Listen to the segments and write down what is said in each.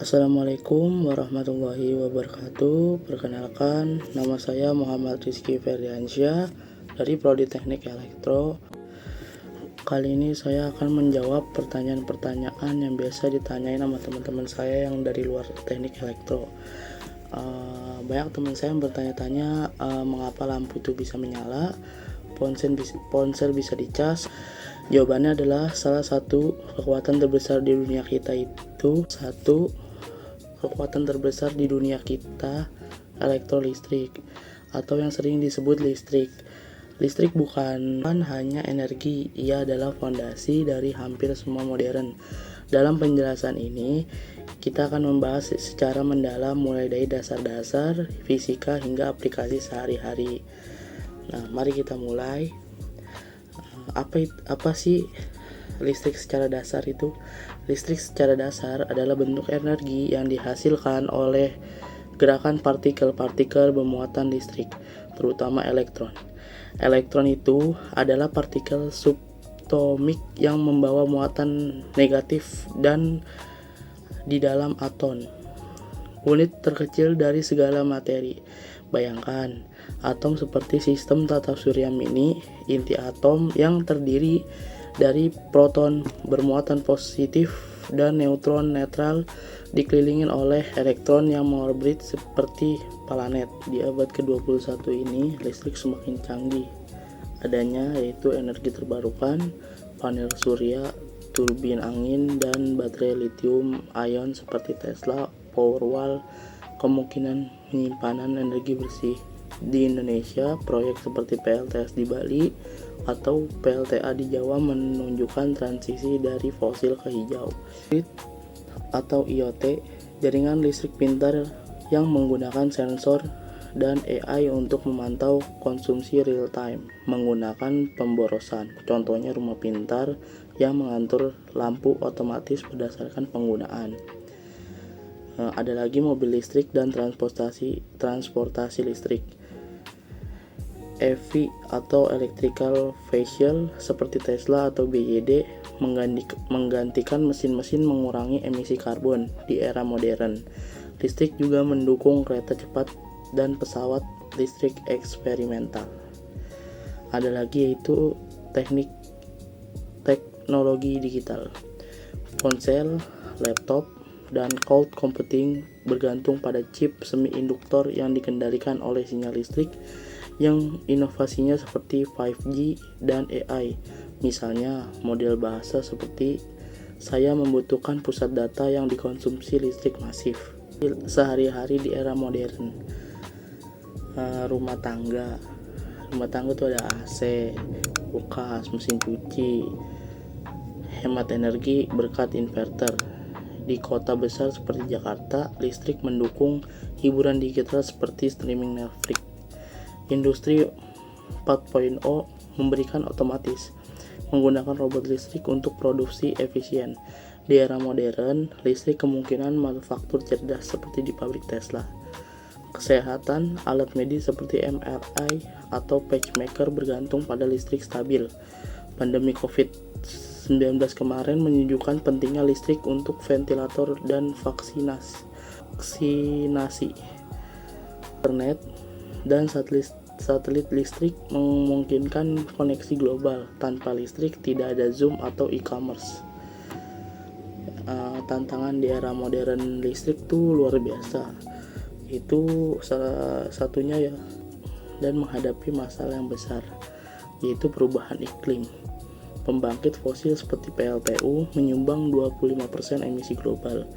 Assalamualaikum warahmatullahi wabarakatuh. Perkenalkan, nama saya Muhammad Rizky Ferdiansyah dari Prodi Teknik Elektro. Kali ini saya akan menjawab pertanyaan-pertanyaan yang biasa ditanyain sama teman-teman saya yang dari luar Teknik Elektro. Banyak teman saya yang bertanya-tanya mengapa lampu itu bisa menyala, ponsel bisa dicas. Jawabannya adalah salah satu kekuatan terbesar di dunia kita elektrolistrik atau yang sering disebut listrik. Listrik bukan hanya energi, ia adalah fondasi dari hampir semua modern. Dalam penjelasan ini, kita akan membahas secara mendalam mulai dari dasar-dasar fisika hingga aplikasi sehari-hari. Nah, mari kita mulai. Apa sih listrik secara dasar itu? Listrik secara dasar adalah bentuk energi yang dihasilkan oleh gerakan partikel-partikel bermuatan listrik, terutama elektron. Elektron itu adalah partikel subatomik yang membawa muatan negatif dan di dalam atom, unit terkecil dari segala materi. Bayangkan, atom seperti sistem tata surya mini, inti atom yang terdiri dari proton bermuatan positif dan neutron netral dikelilingin oleh elektron yang mengorbit seperti planet. Di abad ke-21 ini, listrik semakin canggih adanya, yaitu energi terbarukan, panel surya, turbin angin, dan baterai lithium ion seperti Tesla Powerwall, kemungkinan penyimpanan energi bersih. Di Indonesia, proyek seperti PLTS di Bali atau PLTA di Jawa menunjukkan transisi dari fosil ke hijau. Atau IoT, jaringan listrik pintar yang menggunakan sensor dan AI untuk memantau konsumsi real time menggunakan pemborosan. Contohnya rumah pintar yang mengatur lampu otomatis berdasarkan penggunaan. Ada lagi mobil listrik dan transportasi listrik. EV atau electrical vehicle seperti Tesla atau BYD menggantikan mesin-mesin mengurangi emisi karbon di era modern. Listrik juga mendukung kereta cepat dan pesawat listrik eksperimental. Ada lagi yaitu teknologi digital. Ponsel, laptop, dan cloud computing bergantung pada chip semi-induktor yang dikendalikan oleh sinyal listrik yang inovasinya seperti 5G dan AI. Misalnya, model bahasa seperti saya membutuhkan pusat data yang dikonsumsi listrik masif. Sehari-hari di era modern, rumah tangga itu ada AC, kulkas, mesin cuci, hemat energi berkat inverter. Di kota besar seperti Jakarta, listrik mendukung hiburan digital seperti streaming Netflix. Industri 4.0 memberikan otomatis menggunakan robot listrik untuk produksi efisien. Di era modern, listrik kemungkinan manufaktur cerdas seperti di pabrik Tesla. Kesehatan, alat medis seperti MRI atau pacemaker bergantung pada listrik stabil. Pandemi COVID-19 kemarin menunjukkan pentingnya listrik untuk ventilator dan vaksinasi. Internet dan satelit listrik memungkinkan koneksi global. Tanpa listrik tidak ada Zoom atau e-commerce. Tantangan di era modern listrik tuh luar biasa. Itu salah satunya ya, dan menghadapi masalah yang besar, yaitu perubahan iklim. Pembangkit fosil seperti PLTU menyumbang 25% emisi global.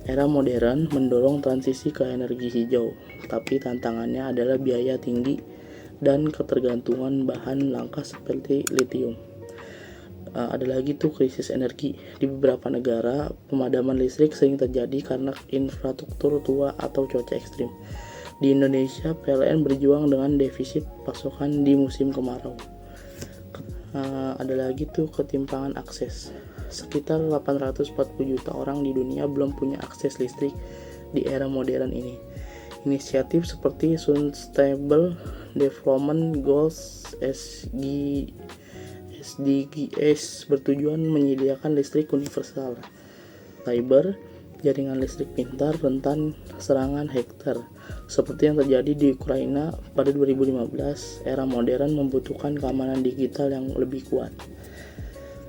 Era modern mendorong transisi ke energi hijau, tapi tantangannya adalah biaya tinggi dan ketergantungan bahan langka seperti lithium. Ada lagi tuh krisis energi. Di beberapa negara, pemadaman listrik sering terjadi karena infrastruktur tua atau cuaca ekstrim. Di Indonesia, PLN berjuang dengan defisit pasokan di musim kemarau. Ada lagi tuh ketimpangan akses. Sekitar 840 juta orang di dunia belum punya akses listrik di era modern ini. Inisiatif seperti Sustainable Development Goals SDGs bertujuan menyediakan listrik universal. Cyber jaringan listrik pintar rentan serangan hacker, seperti yang terjadi di Ukraina pada 2015. Era modern membutuhkan keamanan digital yang lebih kuat.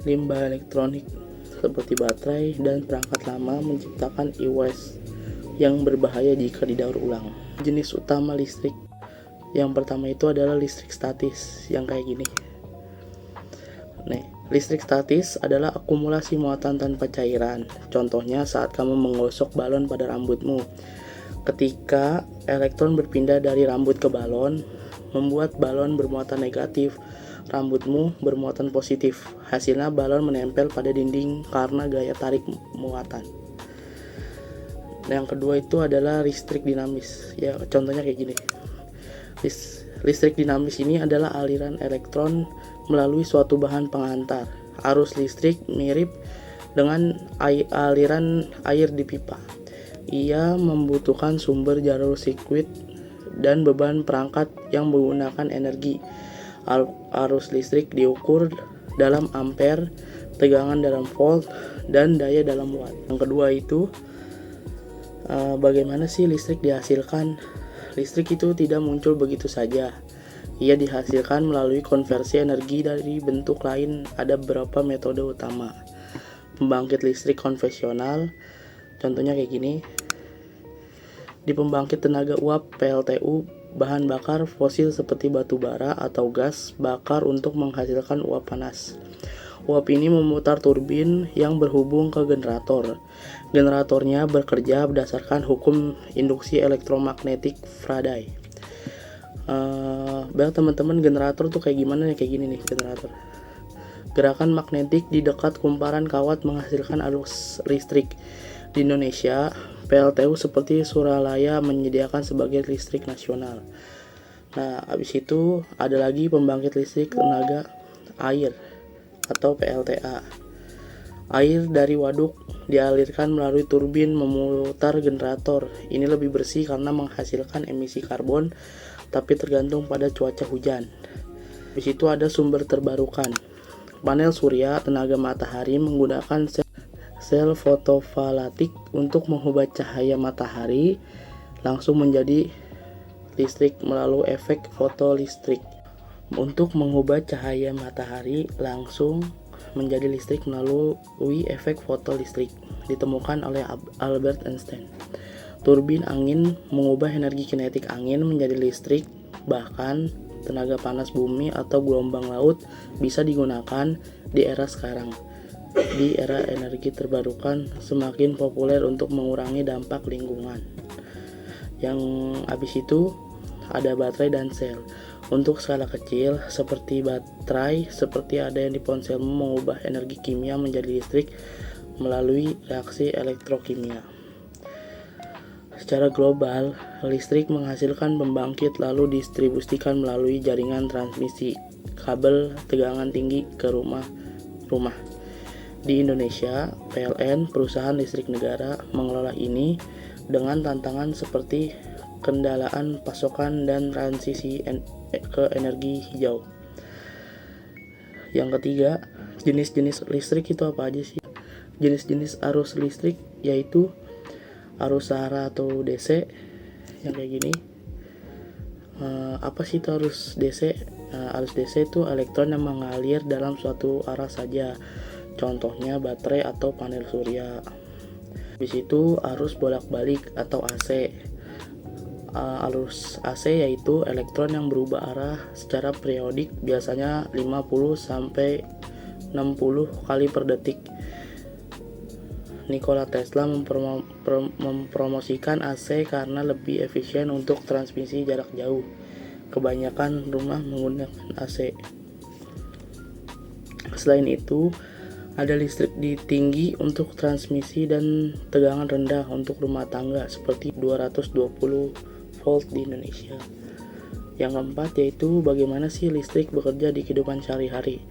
Limbah elektronik seperti baterai dan perangkat lama menciptakan e-waste yang berbahaya jika didaur ulang. Jenis utama listrik yang pertama itu adalah listrik statis yang kayak gini. Nih, listrik statis adalah akumulasi muatan tanpa cairan. Contohnya saat kamu menggosok balon pada rambutmu. Ketika elektron berpindah dari rambut ke balon, membuat balon bermuatan negatif, rambutmu bermuatan positif. Hasilnya balon menempel pada dinding karena gaya tarik muatan. Yang kedua itu adalah listrik dinamis. Ya, contohnya kayak gini. Listrik dinamis ini adalah aliran elektron melalui suatu bahan pengantar. Arus listrik mirip dengan aliran air di pipa. Ia membutuhkan sumber jalur sirkuit dan beban perangkat yang menggunakan energi. Arus listrik diukur dalam ampere, tegangan dalam volt, dan daya dalam watt. Yang kedua itu bagaimana sih listrik dihasilkan? Listrik itu tidak muncul begitu saja. Ia dihasilkan melalui konversi energi dari bentuk lain. Ada beberapa metode utama. Pembangkit listrik konvensional, contohnya kayak gini. Di pembangkit tenaga uap PLTU, bahan bakar fosil seperti batu bara atau gas bakar untuk menghasilkan uap panas. Uap ini memutar turbin yang berhubung ke generator. Generatornya bekerja berdasarkan hukum induksi elektromagnetik Faraday. Banyak teman-teman generator tuh kayak gimana nih, kayak gini nih generator. Gerakan magnetik di dekat kumparan kawat menghasilkan arus listrik. Di Indonesia, PLTU seperti Suralaya menyediakan sebagai listrik nasional. Nah, habis itu ada lagi pembangkit listrik tenaga air atau PLTA. Air dari waduk dialirkan melalui turbin memutar generator. Ini lebih bersih karena menghasilkan emisi karbon, tapi tergantung pada cuaca hujan. Di situ ada sumber terbarukan. Panel surya tenaga matahari menggunakan sel fotovoltaik untuk mengubah cahaya matahari langsung menjadi listrik melalui efek fotolistrik. Untuk mengubah cahaya matahari langsung menjadi listrik melalui efek fotolistrik ditemukan oleh Albert Einstein. Turbin angin mengubah energi kinetik angin menjadi listrik. Bahkan tenaga panas bumi atau gelombang laut bisa digunakan di era sekarang. Di era energi terbarukan semakin populer untuk mengurangi dampak lingkungan. Yang habis itu ada baterai dan sel. Untuk skala kecil seperti baterai, seperti ada yang di ponselmu, mengubah energi kimia menjadi listrik melalui reaksi elektrokimia. Secara global, listrik menghasilkan pembangkit lalu didistribusikan melalui jaringan transmisi kabel tegangan tinggi ke rumah. Di Indonesia, PLN, perusahaan listrik negara, mengelola ini dengan tantangan seperti kendalaan pasokan dan transisi ke energi hijau. Yang ketiga, jenis-jenis listrik itu apa aja sih? Jenis-jenis arus listrik yaitu arus sahara atau DC yang kayak gini. Apa sih itu arus DC? Arus DC itu elektron yang mengalir dalam suatu arah saja. Contohnya baterai atau panel surya. Di situ arus bolak-balik atau AC. Arus AC yaitu elektron yang berubah arah secara periodik, biasanya 50 sampai 60 kali per detik. Nikola Tesla mempromosikan AC karena lebih efisien untuk transmisi jarak jauh. Kebanyakan rumah menggunakan AC. Selain itu, ada listrik di tinggi untuk transmisi dan tegangan rendah untuk rumah tangga seperti 220 volt di Indonesia. Yang keempat yaitu bagaimana sih listrik bekerja di kehidupan sehari-hari.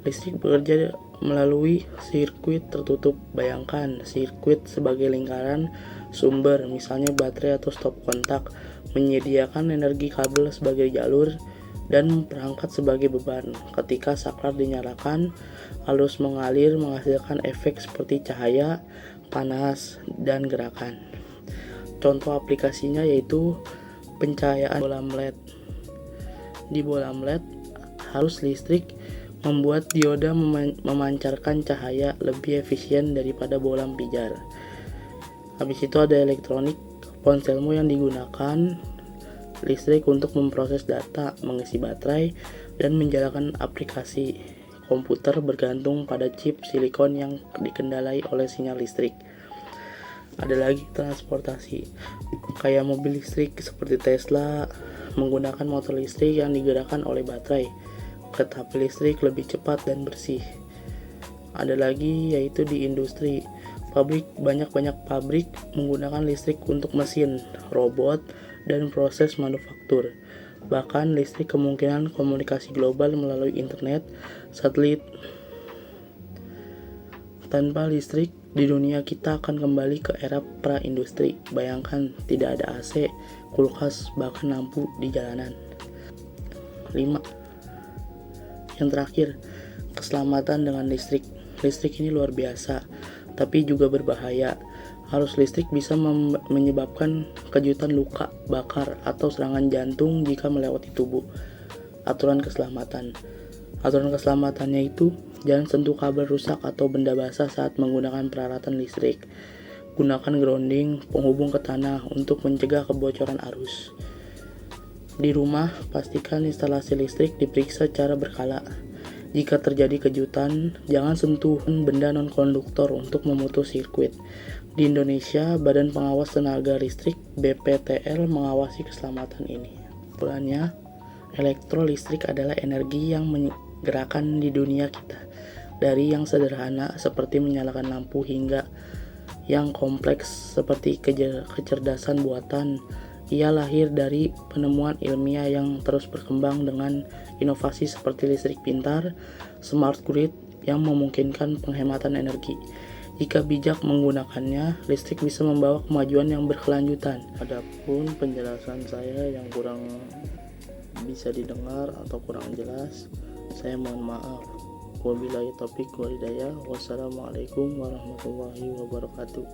Listrik bekerja melalui sirkuit tertutup. Bayangkan sirkuit sebagai lingkaran sumber, misalnya baterai atau stop kontak, menyediakan energi kabel sebagai jalur dan perangkat sebagai beban. Ketika saklar dinyalakan, arus mengalir menghasilkan efek seperti cahaya, panas, dan gerakan. Contoh aplikasinya yaitu pencahayaan bola LED. Di bola LED, arus listrik membuat dioda memancarkan cahaya lebih efisien daripada bola pijar. Habis itu ada elektronik, ponselmu yang digunakan listrik untuk memproses data, mengisi baterai, dan menjalankan aplikasi komputer bergantung pada chip silikon yang dikendalai oleh sinyal listrik. Ada lagi transportasi, kayak mobil listrik seperti Tesla menggunakan motor listrik yang digerakkan oleh baterai. Kereta api listrik lebih cepat dan bersih. Ada lagi yaitu di industri, banyak pabrik menggunakan listrik untuk mesin, robot, dan proses manufaktur. Bahkan listrik kemungkinan komunikasi global melalui internet, satelit. Tanpa listrik, di dunia kita akan kembali ke era pra-industri. Bayangkan tidak ada AC, kulkas, bahkan lampu di jalanan. 5. Yang terakhir, keselamatan dengan listrik. Listrik ini luar biasa, tapi juga berbahaya. Arus listrik bisa menyebabkan kejutan luka, bakar, atau serangan jantung jika melewati tubuh. Aturan keselamatan. Aturan keselamatannya itu, jangan sentuh kabel rusak atau benda basah saat menggunakan peralatan listrik. Gunakan grounding, penghubung ke tanah untuk mencegah kebocoran arus. Di rumah, pastikan instalasi listrik diperiksa secara berkala. Jika terjadi kejutan, jangan sentuh benda non-konduktor untuk memutus sirkuit. Di Indonesia, Badan Pengawas Tenaga Listrik (BPTL) mengawasi keselamatan ini. Kesimpulannya, elektrolistrik adalah energi yang menggerakkan di dunia kita. Dari yang sederhana seperti menyalakan lampu hingga yang kompleks seperti kecerdasan buatan. Ia lahir dari penemuan ilmiah yang terus berkembang dengan inovasi seperti listrik pintar, smart grid yang memungkinkan penghematan energi. Jika bijak menggunakannya, listrik bisa membawa kemajuan yang berkelanjutan. Adapun penjelasan saya yang kurang bisa didengar atau kurang jelas, saya mohon maaf. Wabillahi taufiq wal hidayah. Wassalamualaikum warahmatullahi wabarakatuh.